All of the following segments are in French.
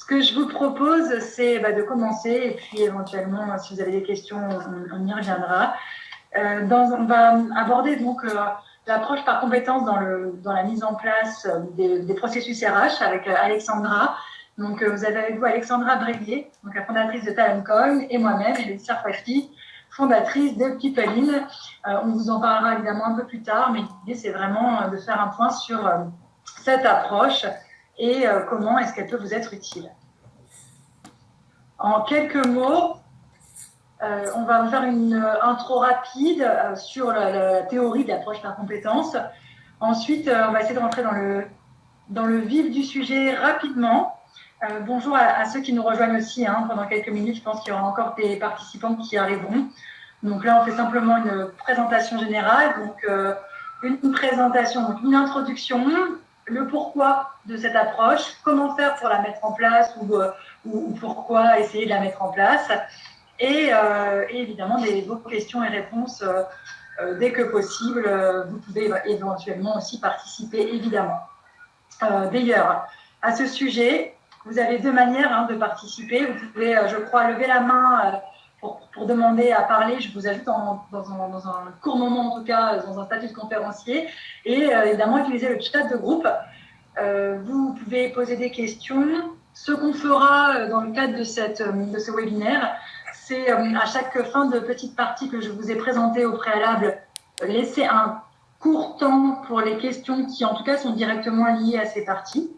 que je vous propose, c'est de commencer et puis éventuellement, si vous avez des questions, on y reviendra. On va aborder donc l'approche par compétences dans la mise en place des processus RH avec Alexandra. Donc, vous avez avec vous Alexandra Bréguier, donc la fondatrice de Talentcoin, et moi-même, Laetitia Fafi, fondatrice de Pipeline. On vous en parlera évidemment un peu plus tard, mais l'idée, c'est vraiment de faire un point sur cette approche et comment est-ce qu'elle peut vous être utile. En quelques mots, on va faire une intro rapide sur la théorie de l'approche par compétences. Ensuite, on va essayer de rentrer dans le vif du sujet rapidement. Bonjour à ceux qui nous rejoignent aussi pendant quelques minutes. Je pense qu'il y aura encore des participants qui arriveront. Donc là, on fait simplement une présentation générale. Donc, une présentation, donc une introduction, le pourquoi de cette approche, comment faire pour la mettre en place ou pourquoi essayer de la mettre en place. Et évidemment, vos questions et réponses dès que possible. Vous pouvez éventuellement aussi participer, évidemment. D'ailleurs, à ce sujet, vous avez deux manières de participer. Vous pouvez, je crois, lever la main pour demander à parler. Je vous ajoute dans un court moment, en tout cas, dans un statut de conférencier. Et évidemment, utiliser le chat de groupe. Vous pouvez poser des questions. Ce qu'on fera dans le cadre de ce webinaire, c'est à chaque fin de petite partie que je vous ai présentée au préalable, laisser un court temps pour les questions qui, en tout cas, sont directement liées à ces parties.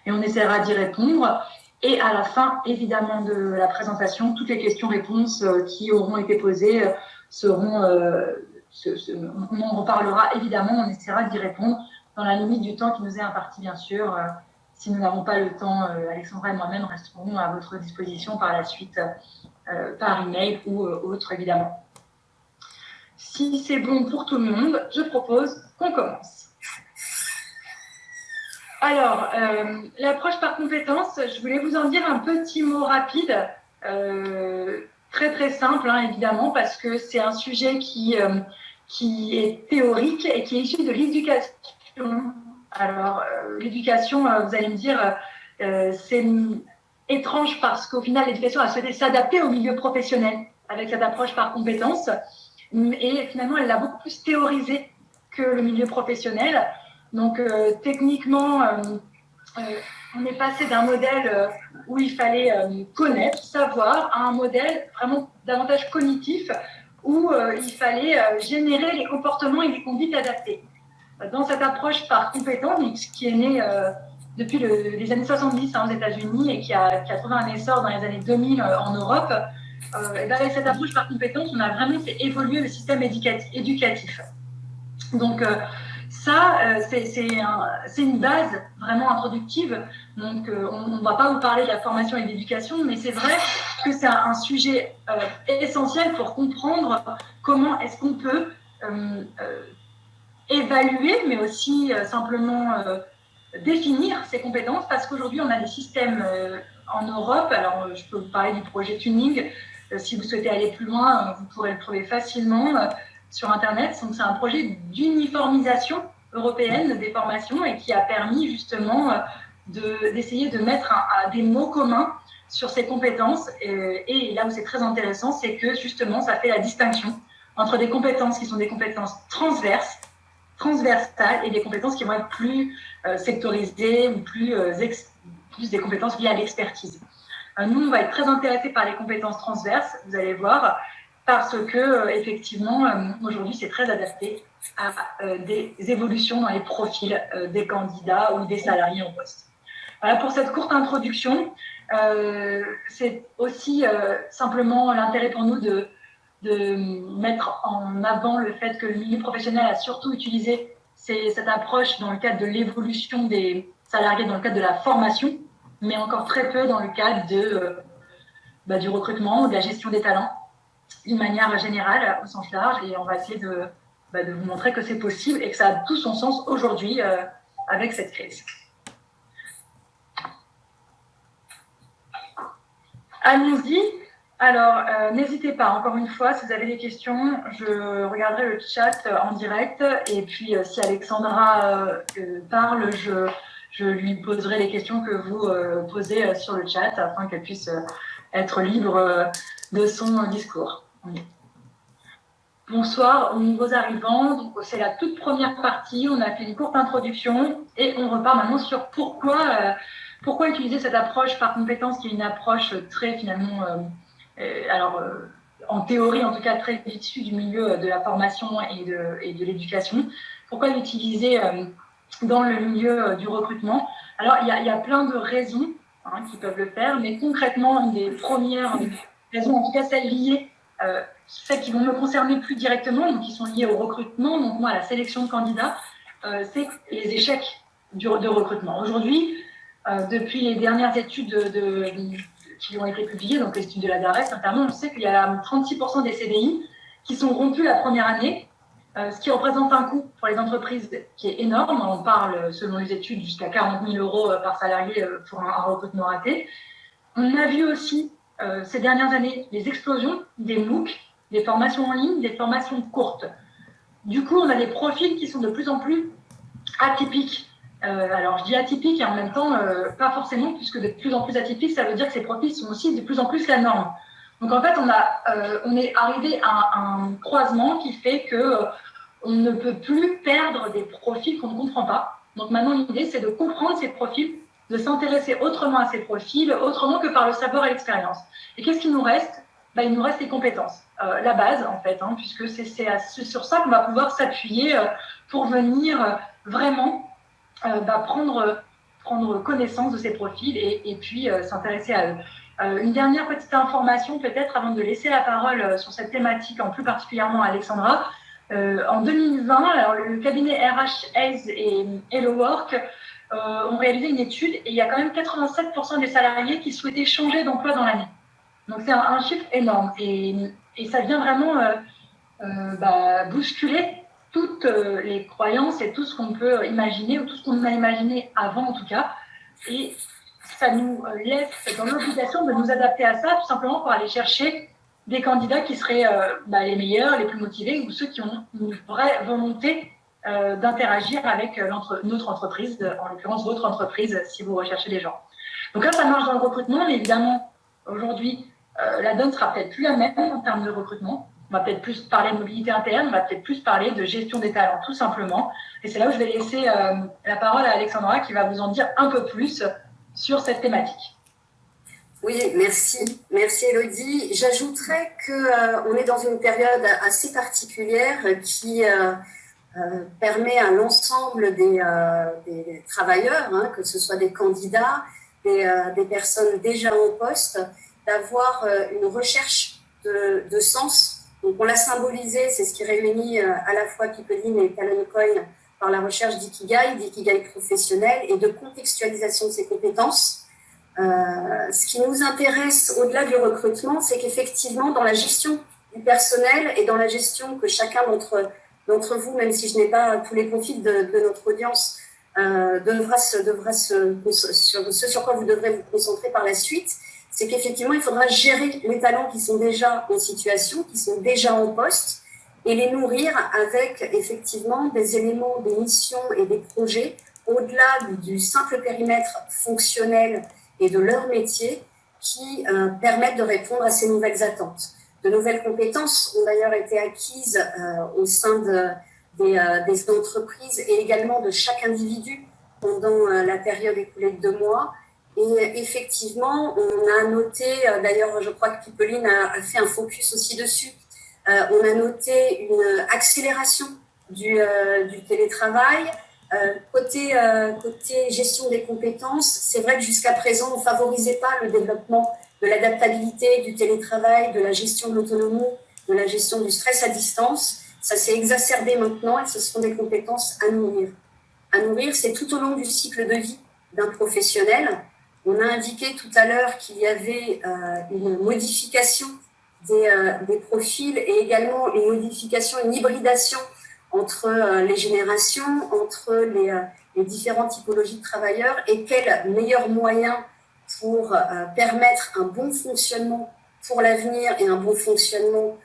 Et on essaiera d'y répondre. Et à la fin, évidemment, de la présentation, toutes les questions-réponses qui auront été posées seront... on en reparlera, évidemment, on essaiera d'y répondre dans la limite du temps qui nous est imparti, bien sûr. Si nous n'avons pas le temps, Alexandra et moi-même resterons à votre disposition par la suite, par email ou autre, évidemment. Si c'est bon pour tout le monde, je propose qu'on commence. Alors, l'approche par compétences, je voulais vous en dire un petit mot rapide, très très simple, évidemment, parce que c'est un sujet qui est théorique et qui est issu de l'éducation. Alors, l'éducation, vous allez me dire, c'est étrange parce qu'au final, l'éducation a souhaité s'adapter au milieu professionnel avec cette approche par compétences. Et finalement, elle l'a beaucoup plus théorisé que le milieu professionnel. Donc, techniquement, on est passé d'un modèle où il fallait connaître, savoir, à un modèle vraiment davantage cognitif où il fallait générer les comportements et les conduites adaptées. Dans cette approche par compétence, qui est née depuis les années 70 aux États-Unis et qui a trouvé un essor dans les années 2000 en Europe, avec cette approche par compétence, on a vraiment fait évoluer le système éducatif. Donc, ça, c'est une base vraiment introductive. Donc, on ne va pas vous parler de la formation et de l'éducation, mais c'est vrai que c'est un sujet essentiel pour comprendre comment est-ce qu'on peut évaluer, mais aussi simplement définir ces compétences, parce qu'aujourd'hui, on a des systèmes en Europe. Alors, je peux vous parler du projet Tuning. Si vous souhaitez aller plus loin, vous pourrez le trouver facilement sur Internet. Donc, c'est un projet d'uniformisation européenne des formations et qui a permis justement d'essayer de mettre des mots communs sur ces compétences. Et là où c'est très intéressant, c'est que justement, ça fait la distinction entre des compétences qui sont des compétences transversales et des compétences qui vont être plus sectorisées ou plus des compétences liées à l'expertise. Nous, on va être très intéressés par les compétences transverses, vous allez voir, parce que effectivement, aujourd'hui, c'est très adapté à des évolutions dans les profils des candidats ou des salariés en poste. Voilà pour cette courte introduction. C'est aussi simplement l'intérêt pour nous de mettre en avant le fait que le milieu professionnel a surtout utilisé cette approche dans le cadre de l'évolution des salariés, dans le cadre de la formation, mais encore très peu dans le cadre du recrutement ou de la gestion des talents, d'une manière générale, au sens large. Et on va essayer de vous montrer que c'est possible et que ça a tout son sens aujourd'hui avec cette crise. Allons-y. Alors, n'hésitez pas, encore une fois, si vous avez des questions, je regarderai le chat en direct. Et puis, si Alexandra parle, je lui poserai les questions que vous posez sur le chat afin qu'elle puisse être libre de son discours. Bonsoir aux nouveaux arrivants. C'est la toute première partie. On a fait une courte introduction et on repart maintenant sur pourquoi utiliser cette approche par compétence, qui est une approche très finalement, en théorie en tout cas, très issue du milieu de la formation et de l'éducation. Pourquoi l'utiliser dans le milieu du recrutement? Alors, il y a plein de raisons qui peuvent le faire, mais concrètement, une des premières raisons, en tout cas celles liées, celles qui vont me concerner plus directement, donc qui sont liées au recrutement, donc moi à la sélection de candidats, c'est les échecs de recrutement. Aujourd'hui, depuis les dernières études qui ont été publiées, donc les études de la DARES notamment, on sait qu'il y a 36% des CDI qui sont rompus la première année, ce qui représente un coût pour les entreprises qui est énorme. On parle, selon les études, jusqu'à 40 000 € par salarié pour un recrutement raté. On a vu aussi ces dernières années les explosions des MOOC, des formations en ligne, des formations courtes. Du coup, on a des profils qui sont de plus en plus atypiques. Alors, je dis atypiques et en même temps, pas forcément, puisque de plus en plus atypiques, ça veut dire que ces profils sont aussi de plus en plus la norme. Donc, en fait, on est arrivé à un croisement qui fait qu'on ne peut plus perdre des profils qu'on ne comprend pas. Donc, maintenant, l'idée, c'est de comprendre ces profils, de s'intéresser autrement à ces profils, autrement que par le savoir et l'expérience. Et qu'est-ce qu'il nous reste? Il nous reste les compétences, la base en fait, puisque c'est sur ça qu'on va pouvoir s'appuyer pour venir vraiment prendre connaissance de ces profils et puis s'intéresser à eux. Une dernière petite information peut-être avant de laisser la parole sur cette thématique, en plus particulièrement à Alexandra. En 2020, alors, le cabinet RH Hayes et Hello Work ont réalisé une étude et il y a quand même 87% des salariés qui souhaitaient changer d'emploi dans l'année. Donc c'est un chiffre énorme et ça vient vraiment bousculer toutes les croyances et tout ce qu'on peut imaginer ou tout ce qu'on a imaginé avant en tout cas. Et ça nous laisse dans l'obligation de nous adapter à ça, tout simplement pour aller chercher des candidats qui seraient les meilleurs, les plus motivés ou ceux qui ont une vraie volonté d'interagir avec notre entreprise, en l'occurrence votre entreprise si vous recherchez des gens. Donc là, ça marche dans le recrutement, mais évidemment, aujourd'hui, la donne sera peut-être plus la même en termes de recrutement. On va peut-être plus parler de mobilité interne, on va peut-être plus parler de gestion des talents, tout simplement. Et c'est là où je vais laisser la parole à Alexandra qui va vous en dire un peu plus sur cette thématique. Oui, merci. Merci Élodie. J'ajouterais qu'on est dans une période assez particulière qui permet à l'ensemble des travailleurs, que ce soit des candidats, des personnes déjà en poste, d'avoir une recherche de sens. Donc on l'a symbolisé, c'est ce qui réunit à la fois Pipeline et Talon Coin par la recherche d'ikigai professionnel et de contextualisation de ses compétences. Ce qui nous intéresse au-delà du recrutement, c'est qu'effectivement, dans la gestion du personnel et dans la gestion que chacun d'entre vous, même si je n'ai pas tous les profils de notre audience, sur quoi vous devrez vous concentrer par la suite, c'est qu'effectivement, il faudra gérer les talents qui sont déjà en situation, qui sont déjà en poste, et les nourrir avec effectivement des éléments, des missions et des projets au-delà du simple périmètre fonctionnel et de leur métier qui permettent de répondre à ces nouvelles attentes. De nouvelles compétences ont d'ailleurs été acquises au sein des entreprises et également de chaque individu pendant la période écoulée de 2 mois. Et effectivement, on a noté, d'ailleurs je crois que Pipeline a fait un focus aussi dessus, on a noté une accélération du télétravail. Côté gestion des compétences, c'est vrai que jusqu'à présent, on ne favorisait pas le développement de l'adaptabilité, du télétravail, de la gestion de l'autonomie, de la gestion du stress à distance. Ça s'est exacerbé maintenant et ce sont des compétences à nourrir. À nourrir, c'est tout au long du cycle de vie d'un professionnel. On a indiqué tout à l'heure qu'il y avait une modification des profils et également une modification, une hybridation entre les générations, entre les différentes typologies de travailleurs et quel meilleur moyen pour permettre un bon fonctionnement pour l'avenir et un bon fonctionnement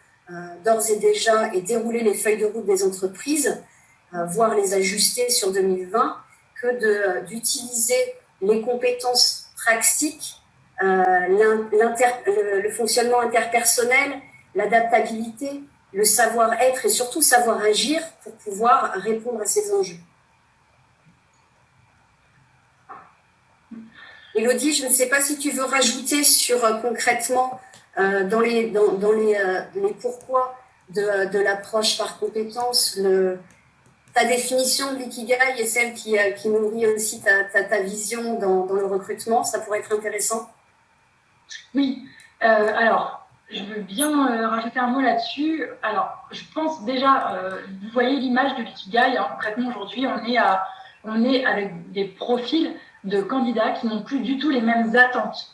d'ores et déjà et dérouler les feuilles de route des entreprises, voire les ajuster sur 2020, que d'utiliser les compétences pratiques, le fonctionnement interpersonnel, l'adaptabilité, le savoir-être et surtout savoir agir pour pouvoir répondre à ces enjeux. Élodie, je ne sais pas si tu veux rajouter sur concrètement dans les pourquoi de l'approche par compétence, ta définition de l'ikigai et celle qui nourrit aussi ta vision dans le recrutement, ça pourrait être intéressant. Oui, alors, je veux bien rajouter un mot là-dessus. Alors, je pense déjà, vous voyez l'image de l'ikigai, hein, concrètement aujourd'hui, on est avec des profils de candidats qui n'ont plus du tout les mêmes attentes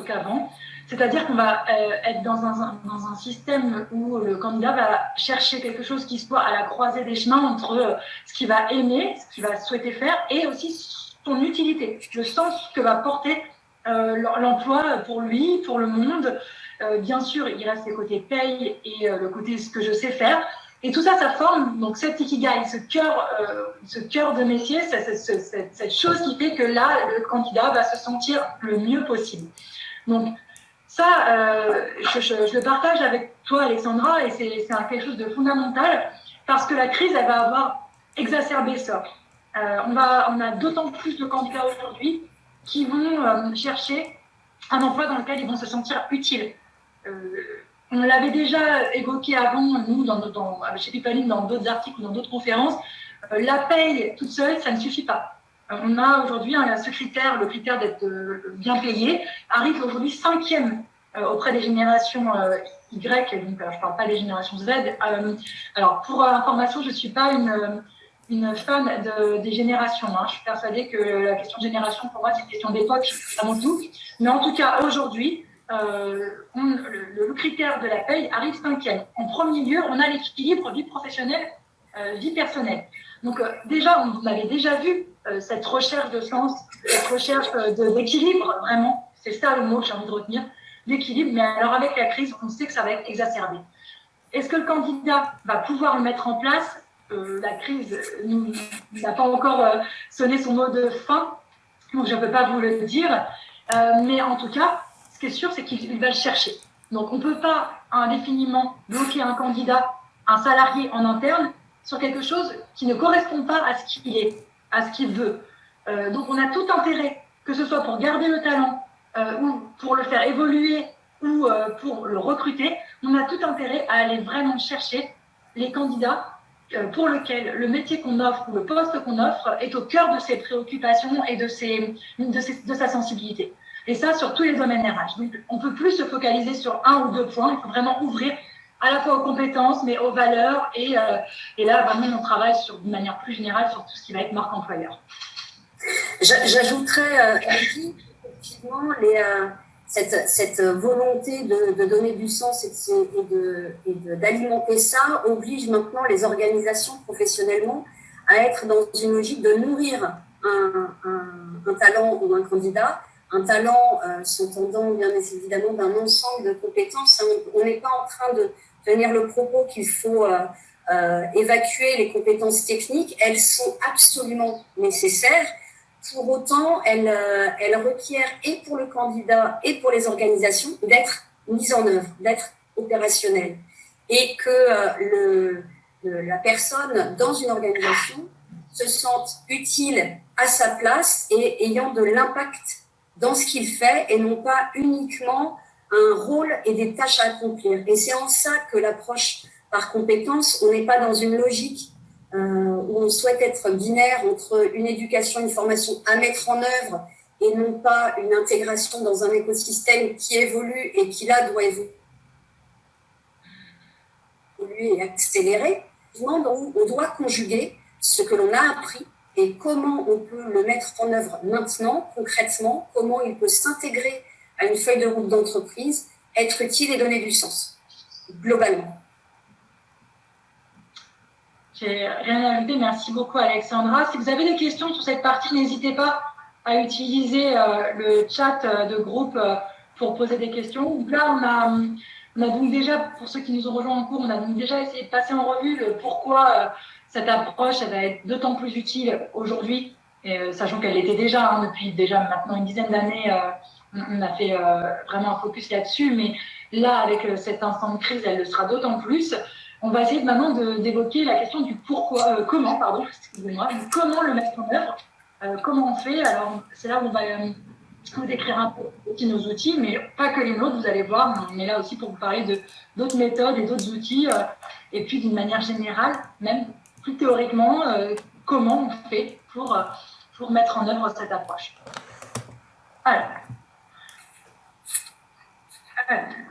qu'avant. C'est-à-dire qu'on va être dans un système où le candidat va chercher quelque chose qui soit à la croisée des chemins entre ce qu'il va aimer, ce qu'il va souhaiter faire, et aussi son utilité, le sens que va porter l'emploi pour lui, pour le monde. Bien sûr, il reste les côtés paye et le côté ce que je sais faire. Et tout ça, ça forme donc cet ikigai, ce cœur de métier, cette chose qui fait que là, le candidat va se sentir le mieux possible. Donc, ça, je le partage avec toi, Alexandra, et c'est quelque chose de fondamental parce que la crise, elle va avoir exacerbé ça. On a d'autant plus de candidats aujourd'hui qui vont chercher un emploi dans lequel ils vont se sentir utiles. On l'avait déjà évoqué avant, nous, chez Pipaline, dans d'autres articles ou dans d'autres conférences. La paye toute seule, ça ne suffit pas. On a aujourd'hui ce critère, le critère d'être bien payé, arrive aujourd'hui 5e auprès des générations Y, donc je ne parle pas des générations Z. Alors, pour information, je ne suis pas une fan des générations. Hein. Je suis persuadée que la question de génération, pour moi, c'est une question d'époque avant tout. Mais en tout cas, aujourd'hui, le critère de la paye arrive 5e. En premier lieu, on a l'équilibre vie professionnelle, vie personnelle. Donc déjà, on avait déjà vu cette recherche de sens, cette recherche d'équilibre, vraiment, c'est ça le mot que j'ai envie de retenir, d'équilibre. Mais alors avec la crise, on sait que ça va être exacerbé. Est-ce que le candidat va pouvoir le mettre en place? La crise n'a pas encore sonné son mot de fin, donc je ne peux pas vous le dire. Mais en tout cas, ce qui est sûr, c'est qu'il va le chercher. Donc on ne peut pas indéfiniment bloquer un candidat, un salarié en interne, sur quelque chose qui ne correspond pas à ce qu'il est, à ce qu'il veut. Donc on a tout intérêt, que ce soit pour garder le talent, ou pour le faire évoluer, ou pour le recruter, on a tout intérêt à aller vraiment chercher les candidats pour lesquels le métier qu'on offre ou le poste qu'on offre est au cœur de ses préoccupations et de sa sensibilité. Et ça, sur tous les domaines RH. Donc, on ne peut plus se focaliser sur un ou deux points. Il faut vraiment ouvrir à la fois aux compétences, mais aux valeurs. Et là, vraiment, on travaille de manière plus générale sur tout ce qui va être marque employeur. J'ajouterais, effectivement, cette volonté de donner du sens et d'alimenter ça oblige maintenant les organisations professionnellement à être dans une logique de nourrir un talent ou un candidat. Un talent s'entendant bien évidemment d'un ensemble de compétences. On n'est pas en train de tenir le propos qu'il faut évacuer les compétences techniques. Elles sont absolument nécessaires. Pour autant, elles requièrent et pour le candidat et pour les organisations d'être mises en œuvre, d'être opérationnelles. Et que la personne dans une organisation se sente utile à sa place et ayant de l'impact dans ce qu'il fait et non pas uniquement un rôle et des tâches à accomplir. Et c'est en ça que l'approche par compétence, on n'est pas dans une logique où on souhaite être binaire entre une éducation, une formation à mettre en œuvre et non pas une intégration dans un écosystème qui évolue et qui là doit évoluer et accélérer. On doit conjuguer ce que l'on a appris et comment on peut le mettre en œuvre maintenant, concrètement, comment il peut s'intégrer à une feuille de route d'entreprise, être utile et donner du sens, globalement. J'ai rien à ajouter. Merci beaucoup, Alexandra. Si vous avez des questions sur cette partie, n'hésitez pas à utiliser le chat de groupe pour poser des questions. Donc là, on a donc déjà, pour ceux qui nous ont rejoints en cours, on a donc déjà essayé de passer en revue le pourquoi cette approche elle va être d'autant plus utile aujourd'hui sachant qu'elle l'était déjà, depuis déjà maintenant une dizaine d'années, on a fait vraiment un focus là-dessus, mais là, avec cet instant de crise, elle le sera d'autant plus. On va essayer maintenant d'évoquer la question du pourquoi, comment, pardon, excusez-moi, comment le mettre en œuvre, comment on fait. Alors, c'est là où on va vous décrire un peu aussi nos outils, mais pas que les nôtres, vous allez voir, on est là aussi pour vous parler d'autres méthodes et d'autres outils, et puis d'une manière générale, même plus théoriquement, comment on fait pour mettre en œuvre cette approche. Alors,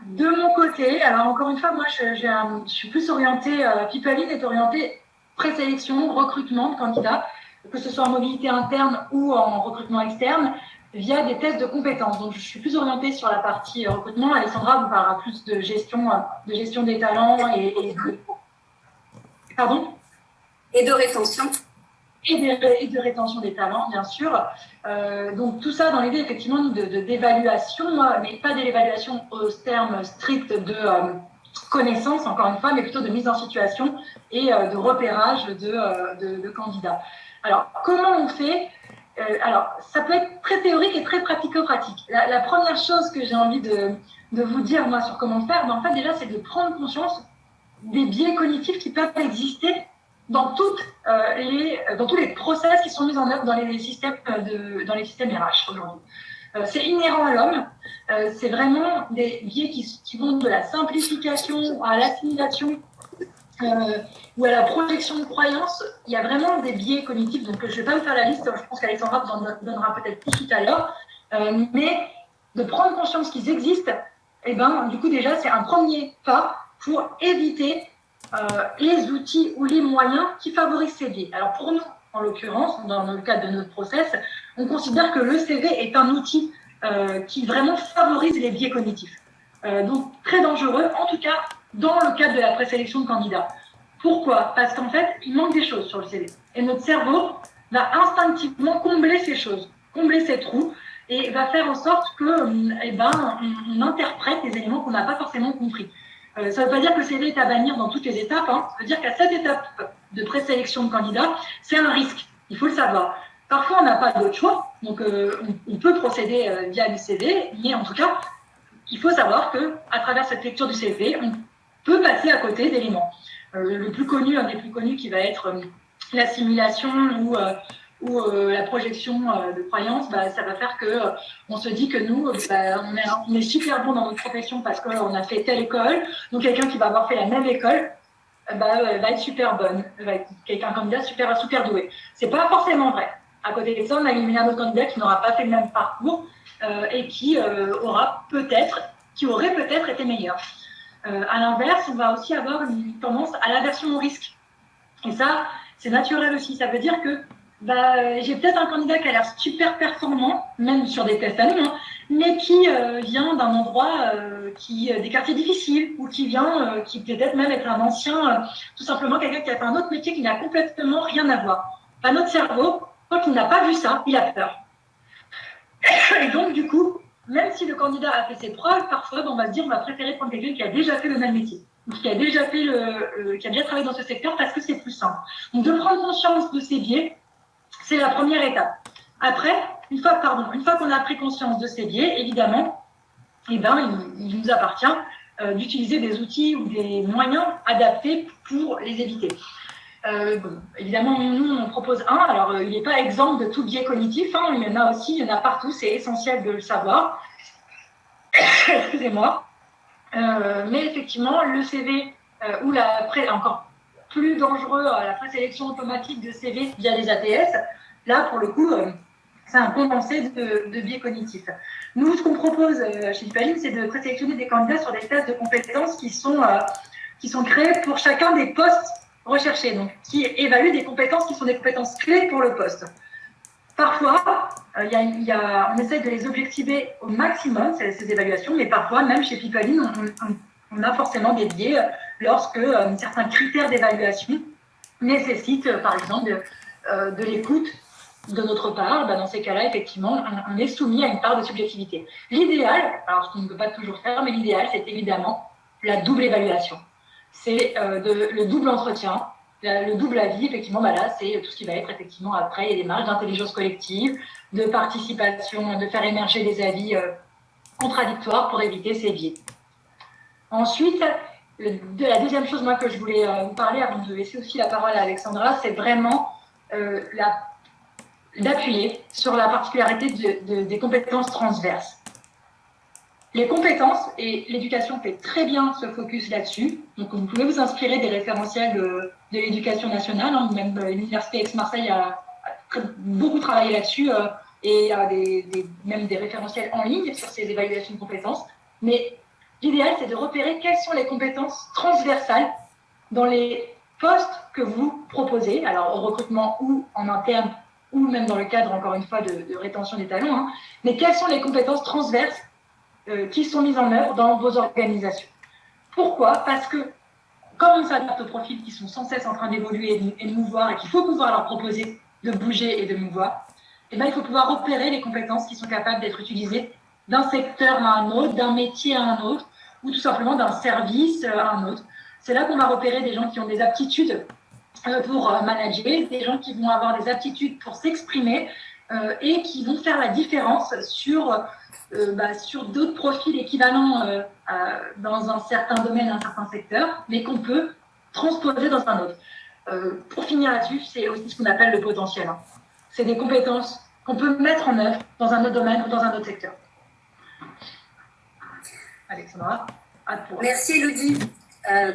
de mon côté, alors encore une fois, moi je suis plus orientée, Pipeline est orientée présélection, recrutement de candidats, que ce soit en mobilité interne ou en recrutement externe, via des tests de compétences. Donc je suis plus orientée sur la partie recrutement. Alessandra vous parlera plus de gestion des talents Pardon ? Et de rétention. Et de rétention des talents, bien sûr. Donc tout ça dans l'idée effectivement d'évaluation, mais pas de l'évaluation au terme strict de connaissance, encore une fois, mais plutôt de mise en situation et de repérage de candidats. Alors, comment on fait ? Alors, ça peut être très théorique et très pratico-pratique. La première chose que j'ai envie de vous dire, moi, sur comment faire, en fait, déjà, c'est de prendre conscience des biais cognitifs qui peuvent exister dans tous les process qui sont mis en œuvre dans les systèmes RH aujourd'hui. C'est inhérent à l'homme, c'est vraiment des biais qui vont de la simplification à l'assimilation ou à la projection de croyances. Il y a vraiment des biais cognitifs, donc je ne vais pas vous faire la liste, je pense qu'Alexandra vous en donnera peut-être plus tout à l'heure, mais de prendre conscience qu'ils existent, et du coup déjà c'est un premier pas pour éviter les outils ou les moyens qui favorisent ces biais. Alors pour nous, en l'occurrence, dans le cadre de notre process, on considère que le CV est un outil qui vraiment favorise les biais cognitifs. Donc très dangereux, en tout cas dans le cadre de la présélection de candidats. Pourquoi ? Parce qu'en fait, il manque des choses sur le CV. Et notre cerveau va instinctivement combler ces choses, combler ces trous, et va faire en sorte que, on interprète des éléments qu'on n'a pas forcément compris. Ça ne veut pas dire que le CV est à bannir dans toutes les étapes, ça veut dire qu'à cette étape de présélection de candidats, c'est un risque, il faut le savoir. Parfois, on n'a pas d'autre choix, donc on peut procéder via le CV, mais en tout cas, il faut savoir qu'à travers cette lecture du CV, on peut passer à côté d'éléments. Le plus connu, un des plus connus qui va être l'assimilation ou la projection de croyances, ça va faire qu'on se dit que nous, on est super bon dans notre profession parce qu'on a fait telle école, donc quelqu'un qui va avoir fait la même école va être super bonne, va être un candidat super doué. C'est pas forcément vrai. À côté de ça, on a éliminé un autre candidat qui n'aura pas fait le même parcours et qui aurait peut-être été meilleur. À l'inverse, on va aussi avoir une tendance à l'aversion au risque. Et ça, c'est naturel aussi. Ça veut dire que j'ai peut-être un candidat qui a l'air super performant, même sur des tests anonymes, mais qui vient d'un endroit, des quartiers difficiles, ou qui peut-être même être un ancien, tout simplement quelqu'un qui a fait un autre métier qui n'a complètement rien à voir. Notre cerveau, quand il n'a pas vu ça, il a peur. Et donc, du coup, même si le candidat a fait ses preuves, parfois, on va se dire, on va préférer prendre quelqu'un qui a déjà fait le même métier, qui a déjà travaillé dans ce secteur parce que c'est plus simple. Donc, de prendre conscience de ces biais, c'est la première étape. Après, une fois qu'on a pris conscience de ces biais, évidemment, il nous appartient d'utiliser des outils ou des moyens adaptés pour les éviter. Évidemment, nous, on propose un. Alors, il n'est pas exempt de tout biais cognitif. Il y en a partout. C'est essentiel de le savoir. Excusez-moi. Mais effectivement, le CV ou encore plus dangereux, la présélection automatique de CV via les ATS, là, pour le coup, c'est un condensé de biais cognitifs. Nous, ce qu'on propose chez Pipeline, c'est de présélectionner des candidats sur des tests de compétences qui sont créés pour chacun des postes recherchés, donc qui évaluent des compétences qui sont des compétences clés pour le poste. Parfois, on essaie de les objectiver au maximum, ces évaluations, mais parfois, même chez Pipeline, on a forcément des biais lorsque certains critères d'évaluation nécessitent, par exemple, de l'écoute de notre part. Dans ces cas-là, effectivement, on est soumis à une part de subjectivité. L'idéal, alors ce qu'on ne peut pas toujours faire, mais l'idéal, c'est évidemment la double évaluation. C'est le double entretien Le double avis, effectivement, là, c'est tout ce qui va être, effectivement, après, il y a des marges d'intelligence collective, de participation, de faire émerger des avis contradictoires pour éviter ces biais. Ensuite, la deuxième chose, moi, que je voulais vous parler, avant de laisser aussi la parole à Alexandra, c'est vraiment d'appuyer sur la particularité des compétences transverses. Les compétences, et l'éducation fait très bien ce focus là-dessus, donc vous pouvez vous inspirer des référentiels de l'éducation nationale, hein, même l'Université Aix-Marseille a beaucoup travaillé là-dessus, et a même des référentiels en ligne sur ces évaluations de compétences. Mais l'idéal, c'est de repérer quelles sont les compétences transversales dans les postes que vous proposez, alors au recrutement ou en interne, ou même dans le cadre, encore une fois, de rétention des talents, hein, mais quelles sont les compétences transverses qui sont mises en œuvre dans vos organisations. Pourquoi? Parce que, comme on s'adapte aux profils qui sont sans cesse en train d'évoluer et de mouvoir, et qu'il faut pouvoir leur proposer de bouger et de mouvoir, eh bien, il faut pouvoir repérer les compétences qui sont capables d'être utilisées d'un secteur à un autre, d'un métier à un autre, ou tout simplement d'un service à un autre. C'est là qu'on va repérer des gens qui ont des aptitudes pour manager, des gens qui vont avoir des aptitudes pour s'exprimer et qui vont faire la différence sur d'autres profils équivalents dans un certain domaine, un certain secteur, mais qu'on peut transposer dans un autre. Pour finir là-dessus, c'est aussi ce qu'on appelle le potentiel. Hein. C'est des compétences qu'on peut mettre en œuvre dans un autre domaine ou dans un autre secteur. Alexandra, à toi. Merci Elodie.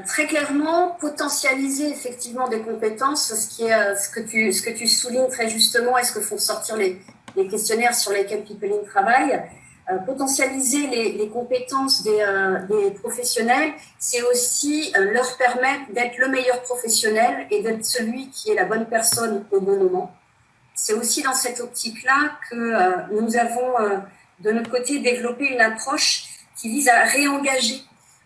Très clairement, potentialiser effectivement des compétences, ce que tu soulignes très justement et ce que font sortir les questionnaires sur lesquels Pipeline travaille. Potentialiser les compétences des professionnels, c'est aussi leur permettre d'être le meilleur professionnel et d'être celui qui est la bonne personne au bon moment. C'est aussi dans cette optique-là que nous avons de notre côté développé une approche qui vise à réengager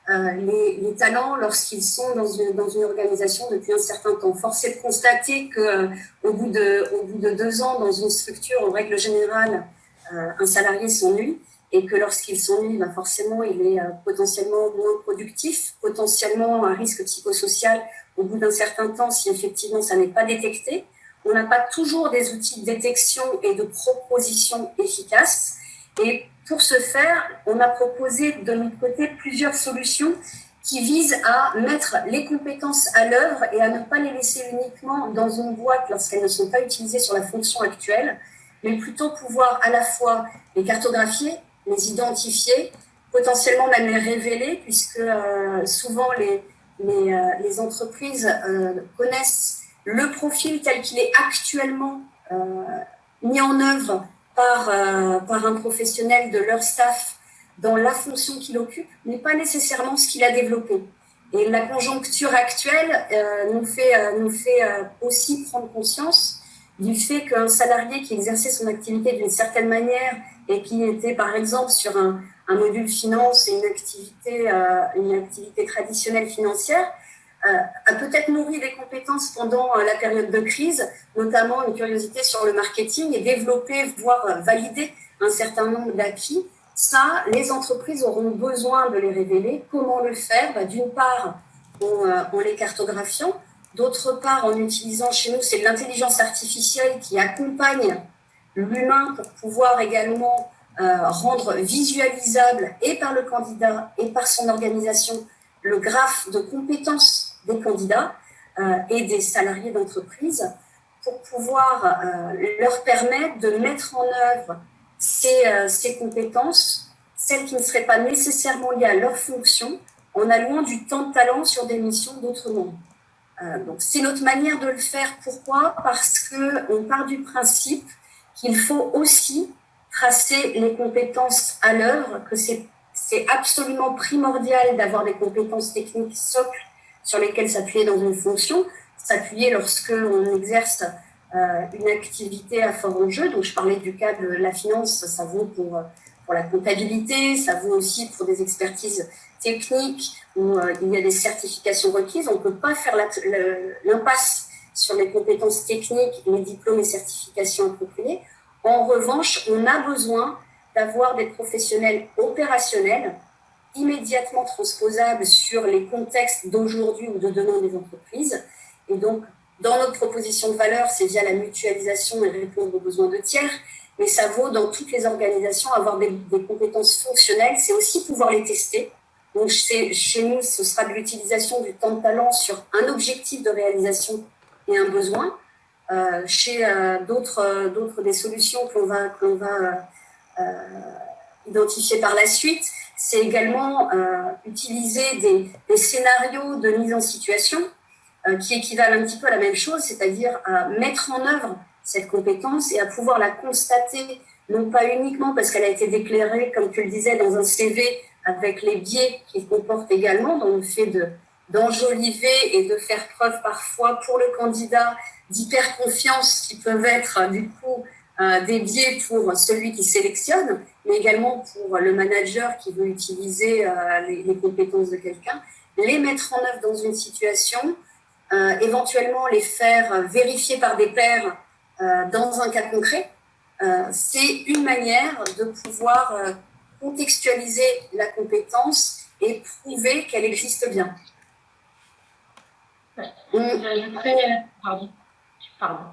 les talents lorsqu'ils sont dans une organisation depuis un certain temps. Force est de constater qu'au bout de 2 ans dans une structure, en règle générale, un salarié s'ennuie et que lorsqu'il s'ennuie, forcément, il est potentiellement moins productif, potentiellement un risque psychosocial au bout d'un certain temps si effectivement ça n'est pas détecté. On n'a pas toujours des outils de détection et de proposition efficaces. Et pour ce faire, on a proposé de notre côté plusieurs solutions qui visent à mettre les compétences à l'œuvre et à ne pas les laisser uniquement dans une boîte lorsqu'elles ne sont pas utilisées sur la fonction actuelle, mais plutôt pouvoir à la fois les cartographier, les identifier, potentiellement même les révéler, puisque souvent les entreprises connaissent le profil tel qu'il est actuellement mis en œuvre par un professionnel de leur staff dans la fonction qu'il occupe, mais pas nécessairement ce qu'il a développé. Et la conjoncture actuelle nous fait aussi prendre conscience du fait qu'un salarié qui exerçait son activité d'une certaine manière et qui était par exemple sur un module finance et une activité traditionnelle financière, a peut-être nourri des compétences pendant la période de crise, notamment une curiosité sur le marketing et développé, voire valider un certain nombre d'acquis. Ça, les entreprises auront besoin de les révéler. Comment le faire? D'une part, en les cartographiant. D'autre part, en utilisant chez nous, c'est de l'intelligence artificielle qui accompagne l'humain pour pouvoir également rendre visualisable et par le candidat et par son organisation le graphe de compétences des candidats et des salariés d'entreprise pour pouvoir leur permettre de mettre en œuvre ces compétences, celles qui ne seraient pas nécessairement liées à leur fonction, en allouant du temps de talent sur des missions d'autrement. Donc c'est notre manière de le faire. Pourquoi? Parce qu'on part du principe qu'il faut aussi tracer les compétences à l'œuvre, que c'est absolument primordial d'avoir des compétences techniques socles sur lesquelles s'appuyer dans une fonction, s'appuyer lorsque on exerce une activité à fort enjeu. Donc je parlais du cas de la finance, ça vaut pour la comptabilité, ça vaut aussi pour des expertises techniques où il y a des certifications requises. On ne peut pas faire l'impasse sur les compétences techniques, les diplômes et certifications appropriées. En revanche, on a besoin d'avoir des professionnels opérationnels immédiatement transposables sur les contextes d'aujourd'hui ou de demain des entreprises. Et donc, dans notre proposition de valeur, c'est via la mutualisation et répondre aux besoins de tiers, mais ça vaut dans toutes les organisations. Avoir des compétences fonctionnelles, c'est aussi pouvoir les tester. Donc, chez nous, ce sera de l'utilisation du temps de talent sur un objectif de réalisation et un besoin. Chez d'autres des solutions que l'on va identifier par la suite, c'est également utiliser des scénarios de mise en situation qui équivalent un petit peu à la même chose, c'est-à-dire à mettre en œuvre cette compétence et à pouvoir la constater, non pas uniquement parce qu'elle a été déclarée, comme tu le disais, dans un CV, avec les biais qu'il comporte également, dans le fait d'enjoliver et de faire preuve parfois pour le candidat d'hyper-confiance qui peuvent être du coup des biais pour celui qui sélectionne, mais également pour le manager qui veut utiliser les compétences de quelqu'un, les mettre en œuvre dans une situation, éventuellement les faire vérifier par des pairs dans un cas concret. C'est une manière de pouvoir contextualiser la compétence et prouver qu'elle existe bien. Pardon.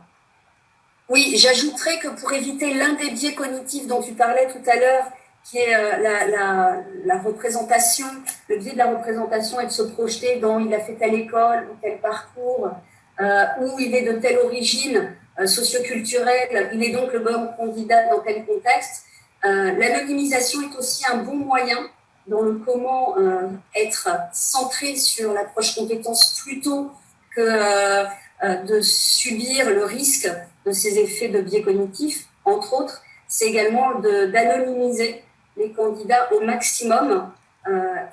Oui, j'ajouterais que pour éviter l'un des biais cognitifs dont tu parlais tout à l'heure, qui est la représentation, le biais de la représentation est de se projeter dans il a fait telle école ou tel parcours, ou il est de telle origine socioculturelle, il est donc le bon candidat dans tel contexte. L'anonymisation est aussi un bon moyen dans le comment être centré sur l'approche compétence plutôt que de subir le risque de ces effets de biais cognitifs. Entre autres, c'est également d'anonymiser les candidats au maximum,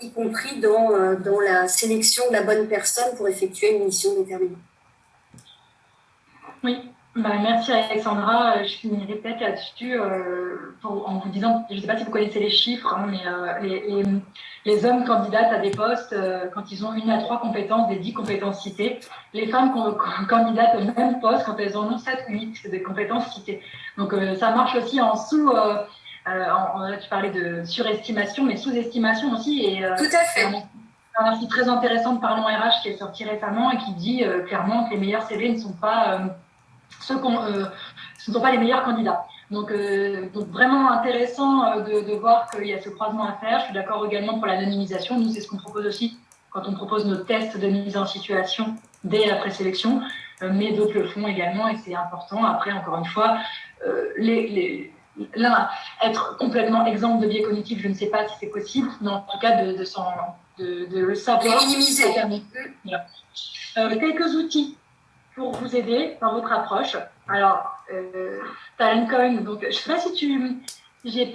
y compris dans la sélection de la bonne personne pour effectuer une mission déterminée. Oui. Merci Alexandra. Je finirai peut-être là-dessus en vous disant, je ne sais pas si vous connaissez les chiffres, hein, mais les hommes candidatent à des postes quand ils ont 1 à 3 compétences des 10 compétences citées. Les femmes candidatent au même poste quand elles en ont 7 ou 8 des compétences citées. Donc ça marche aussi en sous... tu parlais de surestimation, mais sous-estimation aussi. Et, tout à fait. Un article très intéressant de Parlons RH qui est sorti récemment et qui dit clairement que les meilleurs CV ne sont pas... ce ne sont pas les meilleurs candidats. Donc vraiment intéressant de voir qu'il y a ce croisement à faire. Je suis d'accord également pour l'anonymisation. Nous, c'est ce qu'on propose aussi quand on propose nos tests de mise en situation dès la présélection, mais d'autres le font également et c'est important. Après, encore une fois, être complètement exempt de biais cognitifs, je ne sais pas si c'est possible, mais en tout cas de le savoir. Les minimiser. Voilà. Quelques outils pour vous aider dans votre approche. Alors, Talentcoin, donc je ne sais pas si j'ai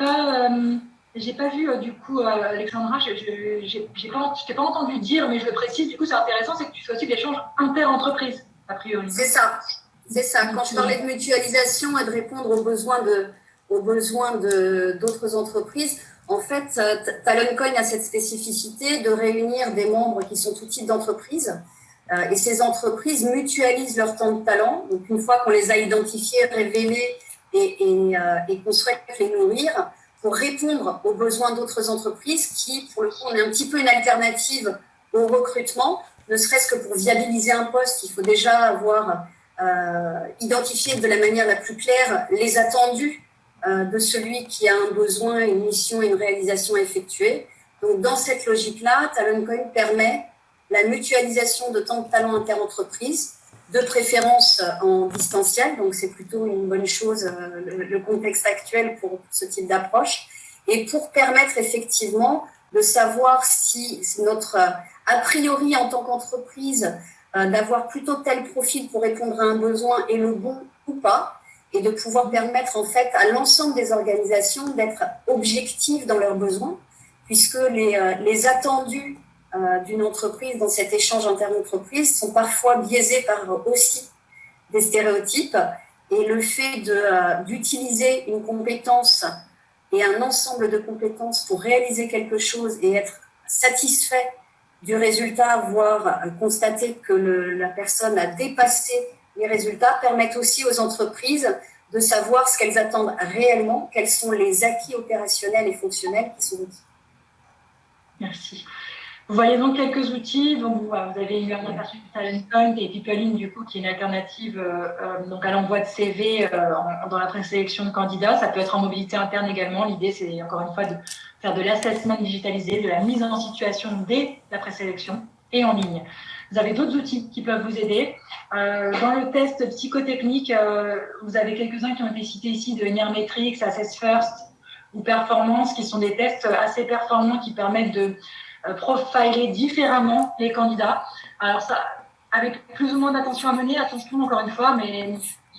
pas vu du coup Alexandra, je t'ai pas entendu dire, mais je le précise, du coup c'est intéressant, c'est que tu fais aussi de l'échange inter-entreprise, a priori. C'est ça. Quand je parlais de mutualisation et de répondre aux besoins d'autres entreprises, en fait, Talentcoin a cette spécificité de réunir des membres qui sont tout types d'entreprises. Et ces entreprises mutualisent leur temps de talent. Donc, une fois qu'on les a identifiés, révélés et qu'on souhaite les nourrir, pour répondre aux besoins d'autres entreprises qui, pour le coup, on est un petit peu une alternative au recrutement, ne serait-ce que pour viabiliser un poste, il faut déjà avoir identifié de la manière la plus claire les attendus de celui qui a un besoin, une mission, une réalisation à effectuer. Donc, dans cette logique-là, Talentcoin permet la mutualisation de temps de talent inter-entreprise, de préférence en distanciel, donc c'est plutôt une bonne chose, le contexte actuel pour ce type d'approche, et pour permettre effectivement de savoir si notre a priori en tant qu'entreprise, d'avoir plutôt tel profil pour répondre à un besoin est le bon ou pas, et de pouvoir permettre en fait à l'ensemble des organisations d'être objectives dans leurs besoins, puisque les attendus d'une entreprise dans cet échange inter-entreprise sont parfois biaisés par aussi des stéréotypes, et le fait d'utiliser une compétence et un ensemble de compétences pour réaliser quelque chose et être satisfait du résultat, voire constater que la personne a dépassé les résultats, permettent aussi aux entreprises de savoir ce qu'elles attendent réellement, quels sont les acquis opérationnels et fonctionnels qui sont requis. Merci. Vous voyez donc quelques outils. Donc, vous avez eu un aperçu de Talentpoint et PeopleIn, du coup, qui est une alternative donc à l'envoi de CV dans la présélection de candidats. Ça peut être en mobilité interne également. L'idée, c'est encore une fois de faire de l'assessment digitalisé, de la mise en situation dès la présélection et en ligne. Vous avez d'autres outils qui peuvent vous aider. Dans le test psychotechnique, vous avez quelques-uns qui ont été cités ici, de Nermetrix, Assess First ou Performance, qui sont des tests assez performants qui permettent de profiler différemment les candidats. Alors ça, avec plus ou moins d'attention à mener, attention encore une fois, mais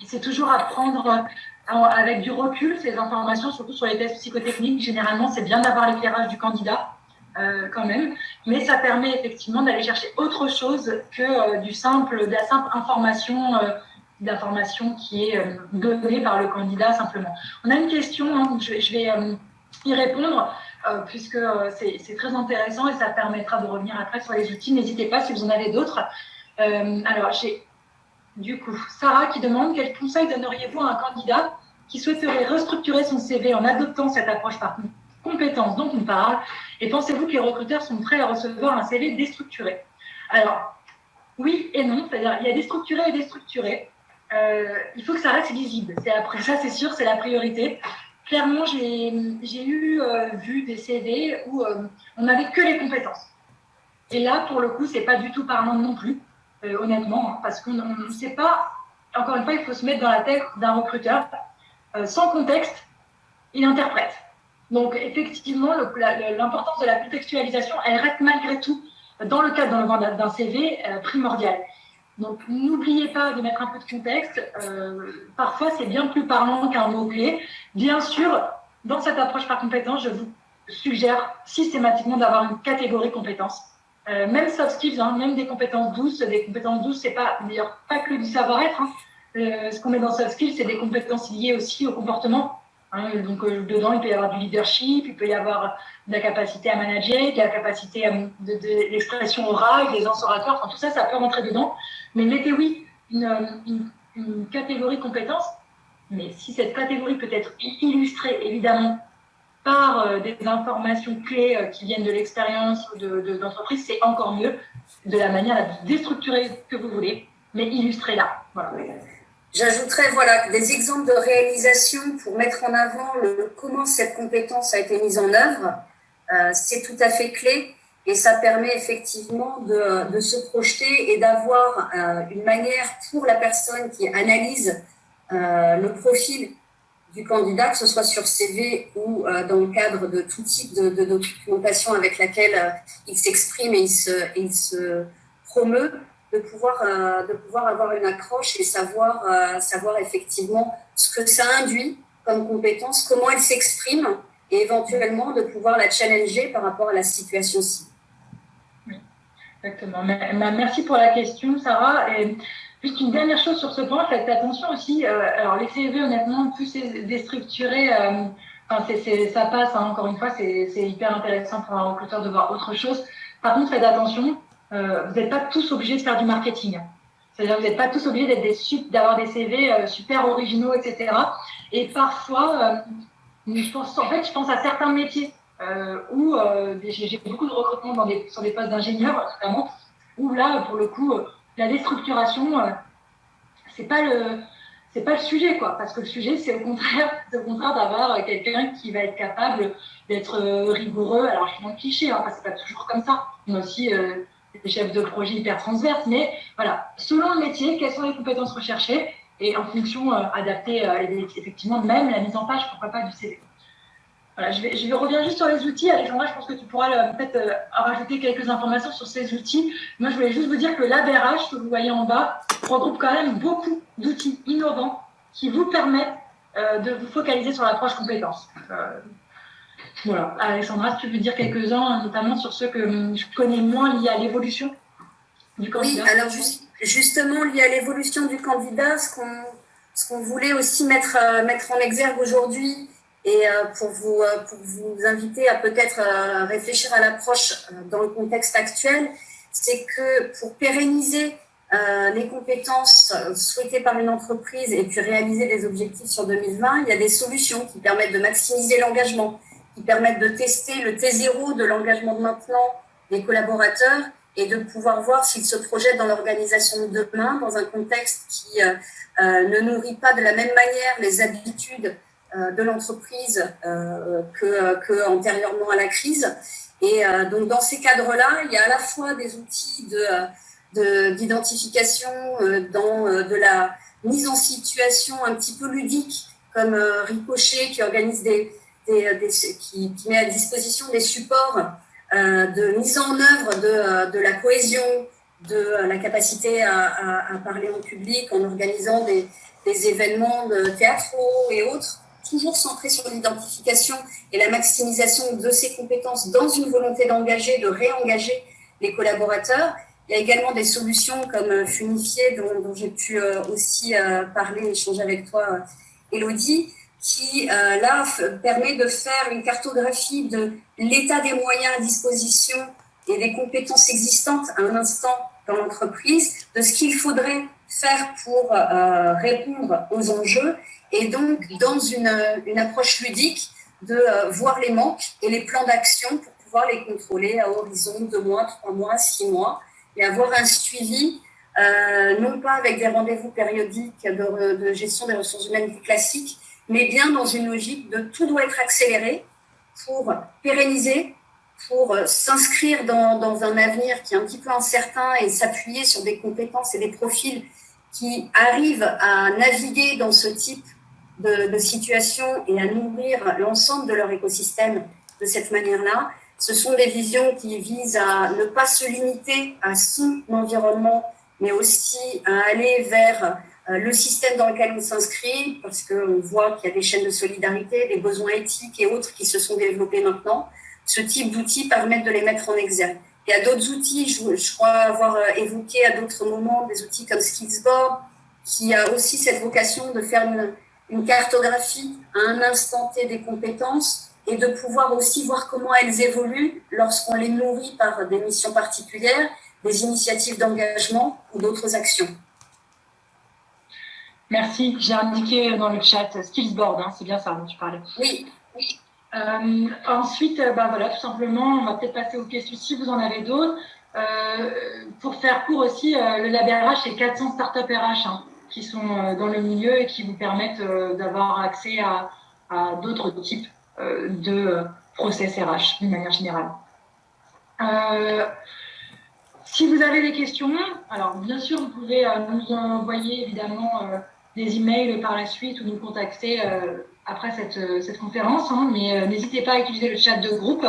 c'est toujours à prendre avec du recul ces informations, surtout sur les tests psychotechniques. Généralement, c'est bien d'avoir l'éclairage du candidat quand même, mais ça permet effectivement d'aller chercher autre chose que de la simple information d'information qui est donnée par le candidat simplement. On a une question, hein, je vais y répondre. Puisque c'est très intéressant et ça permettra de revenir après sur les outils. N'hésitez pas si vous en avez d'autres. Alors, j'ai du coup Sarah qui demande: quel conseil donneriez-vous à un candidat qui souhaiterait restructurer son CV en adoptant cette approche par compétences dont on parle, et pensez-vous que les recruteurs sont prêts à recevoir un CV déstructuré? Alors, oui et non, c'est-à-dire il y a déstructuré et déstructuré. Il faut que ça reste lisible. Après ça, c'est sûr, c'est la priorité. Clairement, j'ai vu des CV où on n'avait que les compétences. Et là, pour le coup, c'est pas du tout parlant non plus, honnêtement, hein, parce qu'on ne sait pas. Encore une fois, il faut se mettre dans la tête d'un recruteur. Sans contexte, il interprète. Donc, effectivement, l'importance de la contextualisation, elle reste malgré tout, dans le cadre d'un CV, primordiale. Donc, n'oubliez pas de mettre un peu de contexte. Parfois, c'est bien plus parlant qu'un mot-clé. Bien sûr, dans cette approche par compétence, je vous suggère systématiquement d'avoir une catégorie compétences. Même soft skills, hein, même des compétences douces. Des compétences douces, c'est pas, d'ailleurs, pas que du savoir-être. Hein. Ce qu'on met dans soft skills, c'est des compétences liées aussi au comportement. Hein. Donc, dedans, il peut y avoir du leadership, il peut y avoir de la capacité à manager, de la capacité de l'expression orale, des orateurs. Enfin, tout ça, ça peut rentrer dedans. Mais mettez, oui, une catégorie compétences, mais si cette catégorie peut être illustrée, évidemment, par des informations clés qui viennent de l'expérience ou d'entreprise, c'est encore mieux, de la manière la plus déstructurée que vous voulez, mais illustrez-la. Voilà. J'ajouterais des exemples de réalisation pour mettre en avant comment cette compétence a été mise en œuvre. C'est tout à fait clé. Et ça permet effectivement de se projeter et d'avoir une manière pour la personne qui analyse le profil du candidat, que ce soit sur CV ou dans le cadre de tout type de documentation avec laquelle il s'exprime et il se promeut, de pouvoir avoir une accroche et savoir effectivement ce que ça induit comme compétence, comment elle s'exprime et éventuellement de pouvoir la challenger par rapport à la situation cible. Exactement. Merci pour la question, Sarah. Et juste une dernière chose sur ce point, faites attention aussi. Alors, les CV, honnêtement, plus c'est déstructuré, ça passe. Hein, encore une fois, c'est hyper intéressant pour un recruteur de voir autre chose. Par contre, faites attention. Vous n'êtes pas tous obligés de faire du marketing. C'est-à-dire que vous n'êtes pas tous obligés d'avoir des CV super originaux, etc. Et parfois, je pense à certains métiers. Où j'ai beaucoup de recrutement sur des postes d'ingénieurs, notamment, où là, pour le coup, la déstructuration, c'est pas le sujet, quoi. Parce que le sujet, c'est au contraire d'avoir quelqu'un qui va être capable d'être rigoureux. Alors, je suis dans le cliché, hein, parce que c'est pas toujours comme ça. On a aussi des chefs de projet hyper transverses, mais voilà, selon le métier, quelles sont les compétences recherchées et en fonction adapter effectivement même la mise en page, pourquoi pas du CV. Voilà, je vais revenir juste sur les outils. Alexandra, je pense que tu pourras peut-être rajouter quelques informations sur ces outils. Moi, je voulais juste vous dire que l'ABRH, que vous voyez en bas, regroupe quand même beaucoup d'outils innovants qui vous permettent de vous focaliser sur l'approche compétences. Voilà. Alexandra, si tu veux dire quelques-uns, notamment sur ceux que je connais moins liés à l'évolution du candidat. Oui, alors justement, lié à l'évolution du candidat, ce qu'on voulait aussi mettre en exergue aujourd'hui, et pour vous inviter à peut-être réfléchir à l'approche dans le contexte actuel, c'est que pour pérenniser les compétences souhaitées par une entreprise et puis réaliser des objectifs sur 2020, il y a des solutions qui permettent de maximiser l'engagement, qui permettent de tester le T0 de l'engagement de maintenant des collaborateurs et de pouvoir voir s'ils se projettent dans l'organisation de demain, dans un contexte qui ne nourrit pas de la même manière les habitudes de l'entreprise que antérieurement à la crise. Et donc, dans ces cadres-là, il y a à la fois des outils d'identification dans de la mise en situation un petit peu ludique, comme Ricochet qui organise qui met à disposition des supports de mise en œuvre de la cohésion, de la capacité à parler en public en organisant des événements théâtraux et autres, toujours centrés sur l'identification et la maximisation de ces compétences dans une volonté d'engager, de réengager les collaborateurs. Il y a également des solutions comme Funifié, dont j'ai pu aussi parler, échanger avec toi, Élodie, qui, là, permet de faire une cartographie de l'état des moyens à disposition et des compétences existantes à un instant dans l'entreprise, de ce qu'il faudrait faire pour répondre aux enjeux, et donc, dans une approche ludique, de voir les manques et les plans d'action pour pouvoir les contrôler à horizon 2 mois, 3 mois, 6 mois, et avoir un suivi, non pas avec des rendez-vous périodiques de gestion des ressources humaines classiques, mais bien dans une logique de tout doit être accéléré pour pérenniser, pour s'inscrire dans un avenir qui est un petit peu incertain et s'appuyer sur des compétences et des profils qui arrivent à naviguer dans ce type de situation et à nourrir l'ensemble de leur écosystème de cette manière-là. Ce sont des visions qui visent à ne pas se limiter à son environnement, mais aussi à aller vers le système dans lequel on s'inscrit, parce qu'on voit qu'il y a des chaînes de solidarité, des besoins éthiques et autres qui se sont développés maintenant. Ce type d'outils permettent de les mettre en exergue. Il y a d'autres outils, je crois avoir évoqué à d'autres moments, des outils comme Skillsboard, qui a aussi cette vocation de faire une cartographie à un instant T des compétences et de pouvoir aussi voir comment elles évoluent lorsqu'on les nourrit par des missions particulières, des initiatives d'engagement ou d'autres actions. Merci. J'ai indiqué dans le chat Skillsboard, c'est bien ça dont tu parlais. Oui. Ensuite, voilà, tout simplement, on va peut-être passer aux questions si vous en avez d'autres. Pour faire court aussi, le Label RH, c'est 400 startups RH qui sont dans le milieu et qui vous permettent d'avoir accès à d'autres types de process RH d'une manière générale. Si vous avez des questions, alors bien sûr, vous pouvez nous envoyer évidemment des emails par la suite ou nous contacter après cette conférence, mais n'hésitez pas à utiliser le chat de groupe.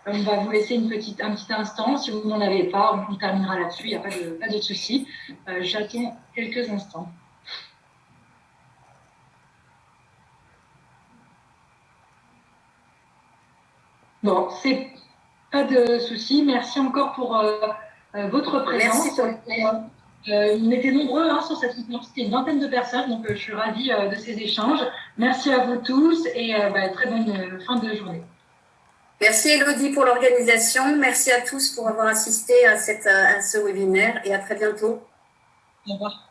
On va vous laisser un petit instant. Si vous n'en avez pas, on terminera là-dessus, il n'y a pas de souci. J'attends quelques instants. Bon, c'est pas de souci. Merci encore pour votre présence. On était nombreux sur cette conférence, c'était une vingtaine de personnes, donc je suis ravie de ces échanges. Merci à vous tous et très bonne fin de journée. Merci Élodie pour l'organisation. Merci à tous pour avoir assisté à ce webinaire et à très bientôt. Au revoir.